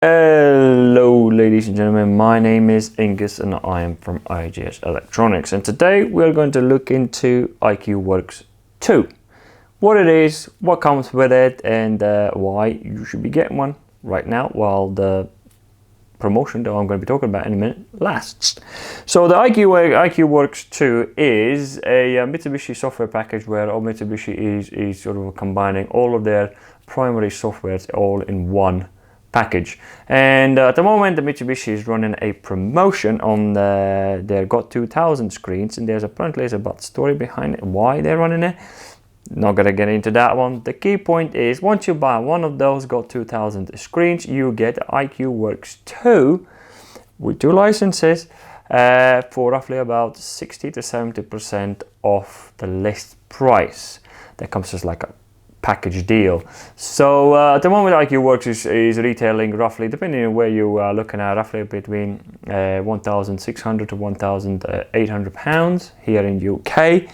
Hello ladies and gentlemen, my name is Ingus and I am from IGS Electronics, and today we're going to look into IQ Works 2. What it is, what comes with it, and why you should be getting one right now while the promotion that I'm going to be talking about in a minute lasts. So the IQ Works 2 is a Mitsubishi software package where all Mitsubishi is sort of combining all of their primary softwares all in one package. And at the moment the Mitsubishi is running a promotion on their GOT 2000 screens, and there's apparently a bad story behind it why they're running it. Not gonna get into that one. The key point is once you buy one of those GOT 2000 screens, you get IQ Works 2 with 2 licenses for roughly about 60 to 70% off the list price. That comes as like a package deal. So at the moment IQ Works is retailing roughly, depending on where you are looking at, roughly between 1,600 to 1,800 pounds here in UK.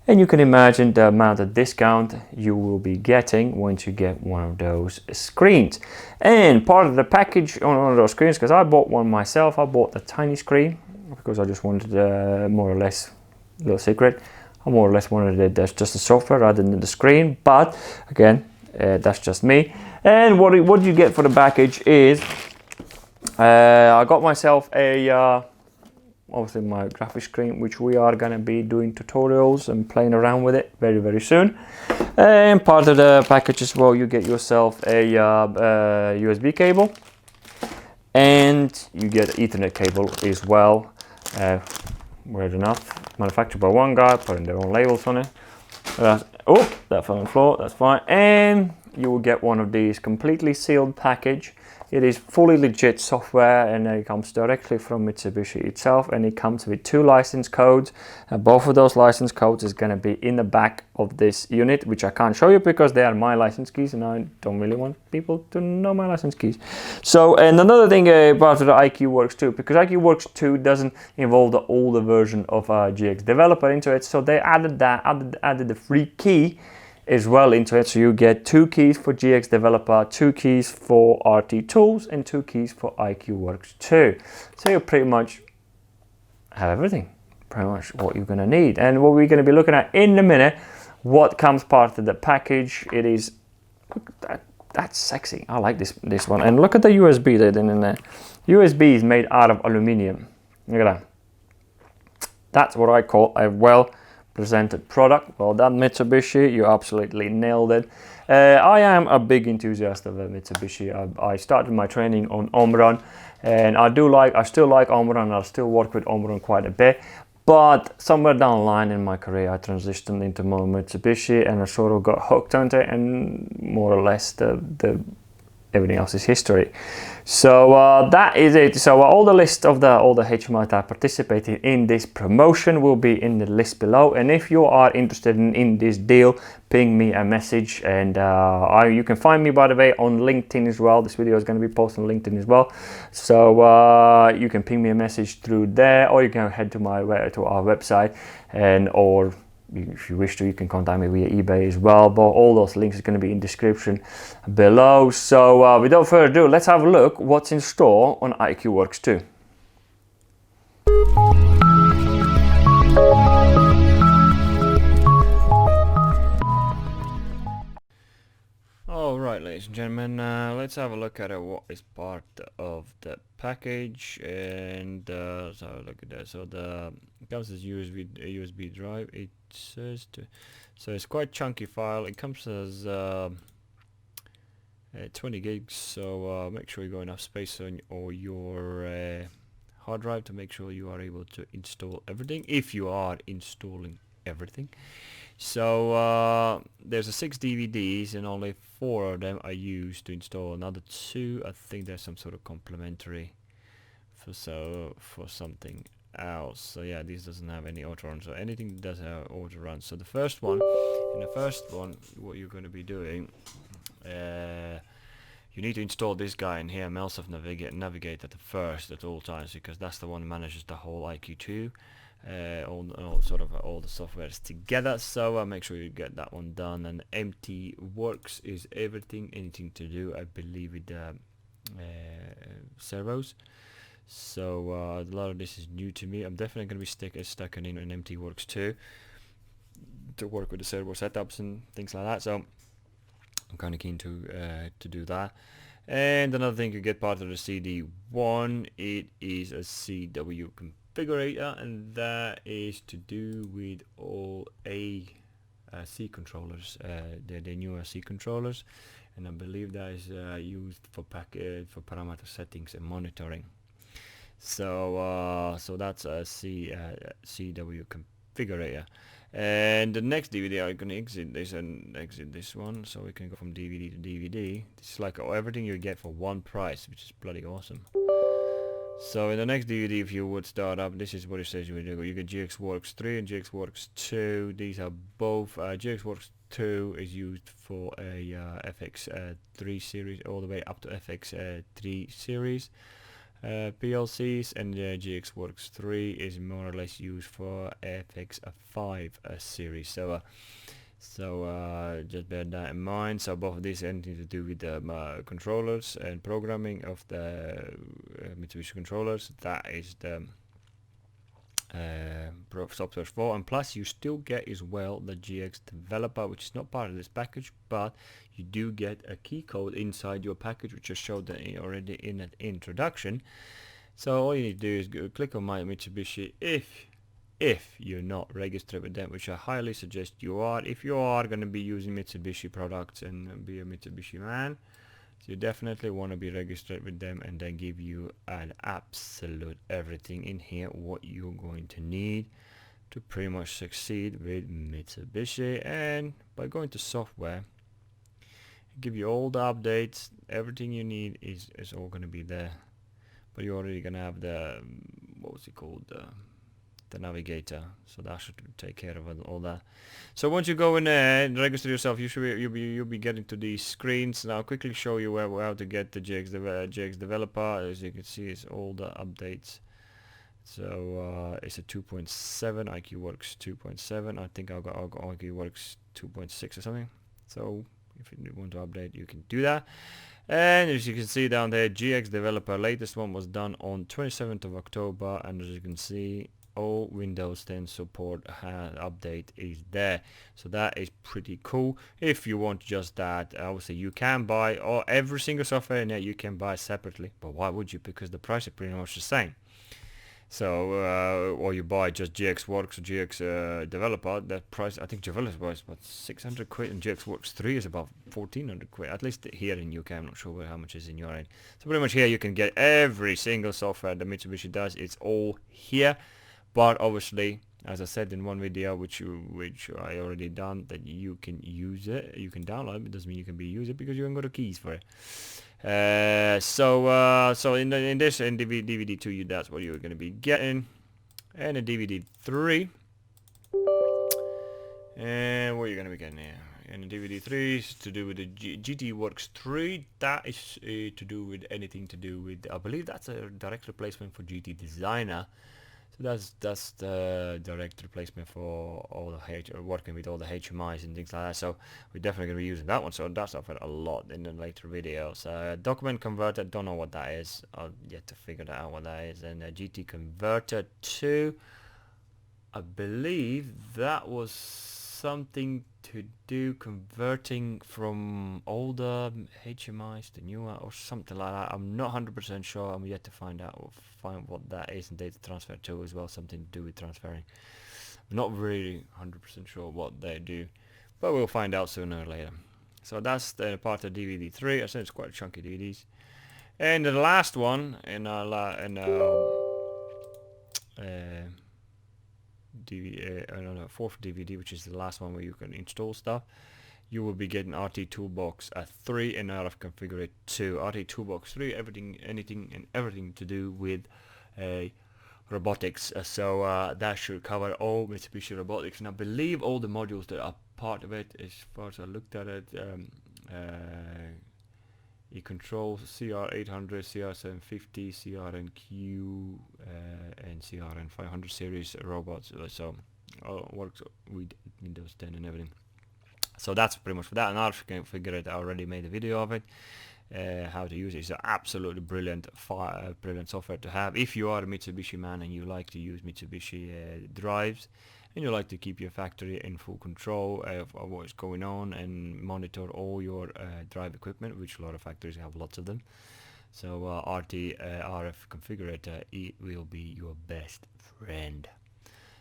And you can imagine the amount of discount you will be getting once you get one of those screens. And part of the package on one of those screens, because I bought one myself, I bought the tiny screen because I just wanted more or less, a little secret, I more or less wanted it as just the software rather than the screen. But again, that's just me. And what you get for the package is I got myself a obviously my graphics screen, which we are going to be doing tutorials and playing around with it very soon. And part of the package as well, you get yourself a USB cable, and you get Ethernet cable as well. Weird enough, manufactured by one guy, putting their own labels on it. Oh, that fell on the floor, that's fine. And you will get one of these completely sealed package. It is fully legit software, and it comes directly from Mitsubishi itself, and it comes with 2 license codes, and both of those license codes is going to be in the back of this unit, which I can't show you because they are my license keys and I don't really want people to know my license keys. So, and another thing about the IQ Works 2, because IQ Works 2 doesn't involve the older version of GX Developer into it, so they added the free key as well into it. So you get 2 keys for GX Developer, 2 keys for RT Tools, and 2 keys for IQ Works 2. So you pretty much have everything, pretty much what you're going to need. And what we're going to be looking at in a minute, what comes part of the package. It is, look, that's sexy. I like this one. And look at the USB that in there. USB is made out of aluminium. Look at that. That's what I call a well presented product. Well done, Mitsubishi, you absolutely nailed it. I am a big enthusiast of Mitsubishi. I started my training on Omron, and I still like Omron. I still work with Omron quite a bit, but somewhere down the line in my career I transitioned into more Mitsubishi, and I sort of got hooked onto it, and more or less the everything else is history. So that is it. So all the list of all the HMI that participated in this promotion will be in the list below, and if you are interested in this deal, ping me a message. And you can find me, by the way, on LinkedIn as well. This video is going to be posted on LinkedIn as well, so you can ping me a message through there, or you can head to our website, and or if you wish to, you can contact me via eBay as well, but all those links are going to be in the description below. So without further ado, let's have a look what's in store on IQ Works 2. Alright, ladies and gentlemen, let's have a look at what is part of the package. And so look at that. So it comes as USB drive. It says so it's quite chunky file. It comes as 20 gigs, so make sure you got enough space on your hard drive to make sure you are able to install everything, if you are installing everything. So there's 6 DVDs, and only 4 of them are used to install. Another 2, I think there's some sort of complementary for something else. So yeah, this doesn't have any auto run, so anything that does have auto run. So in the first one, what you're going to be doing, you need to install this guy in here, Melsoft Navigate at all times, because that's the one that manages the whole IQ2. all the softwares together. So make sure you get that one done. And empty works is everything, anything to do. I believe it servos. So a lot of this is new to me. I'm definitely going to be stuck in an MT Works 2 to work with the servo setups and things like that. So I'm kind of keen to do that. And another thing, you get part of the CD1. It is a CW configurator, and that is to do with all C controllers, the newer C controllers, and I believe that is used for parameter settings and monitoring. So so that's a CW configurator. And the next DVD, I'm gonna exit this and exit this one, so we can go from DVD to DVD. It's like everything you get for one price, which is bloody awesome. So in the next DVD, if you would start up, this is what it says you would do. You get GX Works 3 and GX Works 2. These are both GX Works 2 is used for a FX3 series all the way up to FX3 series PLCs, and the GX Works 3 is more or less used for FX5 series. So just bear that in mind. So both of these anything to do with the controllers and programming of the Mitsubishi controllers. That is the software for, and plus you still get as well the GX developer, which is not part of this package, but you do get a key code inside your package, which I showed already in an introduction. So all you need to do is click on My Mitsubishi if you're not registered with them, which I highly suggest you are. If you are going to be using Mitsubishi products and be a Mitsubishi man, so you definitely want to be registered with them, and they give you an absolute everything in here what you're going to need to pretty much succeed with Mitsubishi. And by going to software, give you all the updates, everything you need is all going to be there. But you're already going to have the what was it called, the navigator, so that should take care of all that. So once you go in there and register yourself, you'll be getting to these screens. Now I'll quickly show you how to get the GX developer. As you can see, it's all the updates. So it's a 2.7 IQ Works 2.7. I think I'll go IQ Works 2.6 or something. So if you want to update, you can do that. And as you can see down there, GX developer latest one was done on 27th of October, and as you can see, all Windows 10 support update is there. So that is pretty cool. If you want just that, obviously you can buy every single software in there, you can buy separately, but why would you? Because the price is pretty much the same. So or you buy just GX Works or GX developer. That price, I think developer is about 600 quid, and GX Works 3 is about 1400 quid, at least here in UK. I'm not sure how much is in your end. So pretty much here you can get every single software that Mitsubishi does. It's all here. But obviously, as I said in one video, which I already done, that you can use it, you can download it. It doesn't mean you can use it because you haven't got the keys for it. So in DVD 2, that's what you're going to be getting, and in DVD 3, and what are you going to be getting here? And in DVD 3 is to do with the GT Works 3. That is to do with anything to do with, I believe that's a direct replacement for GT Designer. So that's the direct replacement for all the working with all the HMIs and things like that. So we're definitely going to be using that one. So that's offered a lot in the later videos. Document converter, don't know what that is. I'll yet to figure that out what that is. And GT converter 2, I believe that was something to do converting from older HMIs to newer or something like that. I'm not 100% sure. I'm yet to find what that is, and data transfer too as well, something to do with transferring. I'm not really 100% sure what they do, but we'll find out sooner or later. So that's the part of DVD 3. I said it's quite chunky DVDs. And the last one in our fourth DVD, which is the last one where you can install stuff, you will be getting RT Toolbox 3 and RF Configurator 2. RT Toolbox 3, anything and everything to do with robotics. So that should cover all Mitsubishi robotics, and I believe all the modules that are part of it, as far as I looked at it, E-Control, CR800, CR750, CRNQ, and CRN500 series robots. So works with Windows 10 and everything. So that's pretty much for that. And RF Configurator, I already made a video of it. how to use it. It's an absolutely brilliant brilliant software to have if you are a Mitsubishi man and you like to use Mitsubishi drives, and you like to keep your factory in full control of what is going on and monitor all your drive equipment, which a lot of factories have lots of them. So RT RF configurator, it will be your best friend.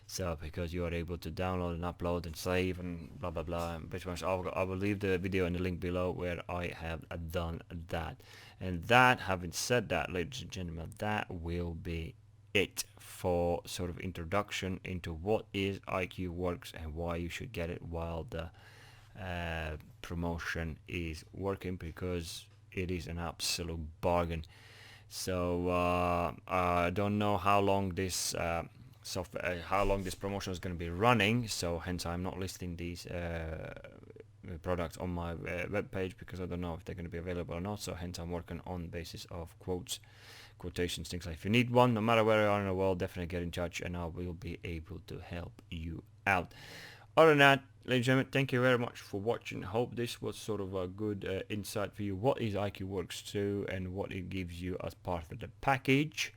So because you are able to download and upload and save and blah blah blah, and pretty much I will leave the video in the link below where I have done that. And that, having said that, ladies and gentlemen, that will be it for sort of introduction into what is IQ Works and why you should get it while the promotion is working, because it is an absolute bargain. So I don't know how long this software, how long this promotion is going to be running. So hence I'm not listing these products on my web page, because I don't know if they're going to be available or not. So hence I'm working on basis of quotations, things like. If you need one, no matter where you are in the world, definitely get in touch, and I will be able to help you out. Other than that, ladies and gentlemen, thank you very much for watching. Hope this was sort of a good insight for you. What is IQ Works 2 and what it gives you as part of the package,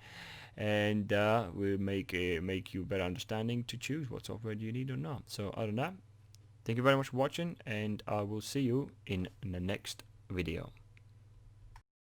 and will make you better understanding to choose what software you need or not. So other than that, thank you very much for watching, and I will see you in the next video.